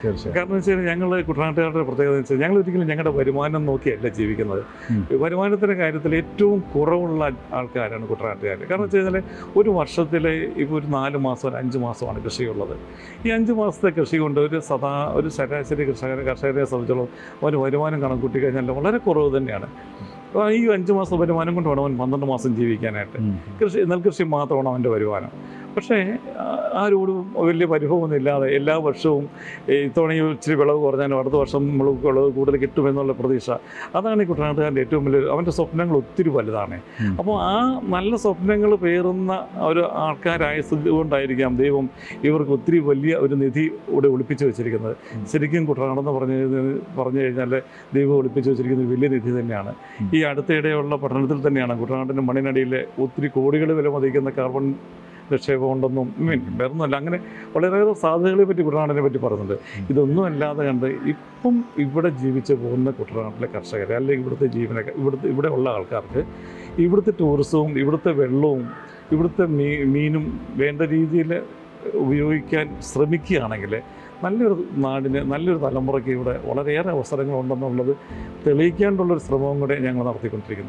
കാരണം വെച്ച് കഴിഞ്ഞാൽ ഞങ്ങൾ കുട്ടനാട്ടുകാരുടെ പ്രത്യേകത എന്ന് വെച്ചാൽ ഞങ്ങൾ ഒരിക്കലും ഞങ്ങളുടെ വരുമാനം നോക്കിയല്ല ജീവിക്കുന്നത്. വരുമാനത്തിൻ്റെ കാര്യത്തിൽ ഏറ്റവും കുറവുള്ള ആൾക്കാരാണ് കുട്ടനാട്ടുകാർ. കാരണം വെച്ച് കഴിഞ്ഞാൽ ഒരു വർഷത്തിൽ ഇപ്പോൾ ഒരു 4 മാസം ഒരു 5 മാസമാണ് കൃഷിയുള്ളത്. ഈ 5 മാസത്തെ കൃഷി കൊണ്ട് ഒരു ശരാശരി കർഷകരെ സംബന്ധിച്ചോളം അവന് വരുമാനം കണക്കൂട്ടി കഴിഞ്ഞാൽ വളരെ കുറവ് തന്നെയാണ്. അപ്പോൾ ഈ 5 മാസം വരുമാനം കൊണ്ട് വേണം അവൻ 12 മാസം ജീവിക്കാനായിട്ട്. നെൽകൃഷി മാത്രമാണ് അവൻ്റെ വരുമാനം. പക്ഷേ ആരോടും വലിയ പരിഭവമൊന്നും ഇല്ലാതെ എല്ലാ വർഷവും ഇത്തവണ ഇച്ചിരി വിളവ് കുറഞ്ഞാലും അടുത്ത വർഷം നമ്മൾ വിളവ് കൂടുതൽ കിട്ടുമെന്നുള്ള പ്രതീക്ഷ, അതാണ് ഈ കുട്ടനാട്ടുകാരൻ്റെ ഏറ്റവും വലിയ അവൻ്റെ സ്വപ്നങ്ങൾ ഒത്തിരി വലുതാണ്. അപ്പോൾ ആ നല്ല സ്വപ്നങ്ങൾ പേറുന്ന ഒരു ആൾക്കാരായത് കൊണ്ടായിരിക്കാം ദൈവം ഇവർക്ക് ഒത്തിരി വലിയ ഒരു നിധി ഇവിടെ ഒളിപ്പിച്ച് വെച്ചിരിക്കുന്നത്. ശരിക്കും കുട്ടനാടെന്ന് പറഞ്ഞു കഴിഞ്ഞാൽ ദൈവം ഒളിപ്പിച്ച് വെച്ചിരിക്കുന്ന ഒരു വലിയ നിധി തന്നെയാണ്. ഈ അടുത്തിടെയുള്ള പഠനത്തിൽ തന്നെയാണ് കുട്ടനാടിൻ്റെ മണ്ണിനടിയിലെ ഒത്തിരി കോടികൾ വില മതിക്കുന്ന കാർബൺ നിക്ഷേപം ഉണ്ടെന്നും വേറൊന്നുമല്ല, അങ്ങനെ വളരെയേറെ സാധ്യതകളെ പറ്റി കുട്ടനാടിനെ പറ്റി പറയുന്നുണ്ട്. ഇതൊന്നും അല്ലാതെ കണ്ട് ഇപ്പം ഇവിടെ ജീവിച്ച് പോകുന്ന കുട്ടനാട്ടിലെ കർഷകരെ അല്ലെങ്കിൽ ഇവിടുത്തെ ജീവനക്കാർ ഇവിടെ ഉള്ള ആൾക്കാർക്ക് ഇവിടുത്തെ ടൂറിസവും ഇവിടുത്തെ വെള്ളവും ഇവിടുത്തെ മീനും വേണ്ട രീതിയിൽ ഉപയോഗിക്കാൻ ശ്രമിക്കുകയാണെങ്കിൽ നല്ലൊരു നാടിന് നല്ലൊരു തലമുറയ്ക്ക് ഇവിടെ വളരെയേറെ അവസരങ്ങളുണ്ടെന്നുള്ളത് തെളിയിക്കാനുള്ളൊരു ശ്രമവും കൂടെ ഞങ്ങൾ നടത്തിക്കൊണ്ടിരിക്കുന്നു.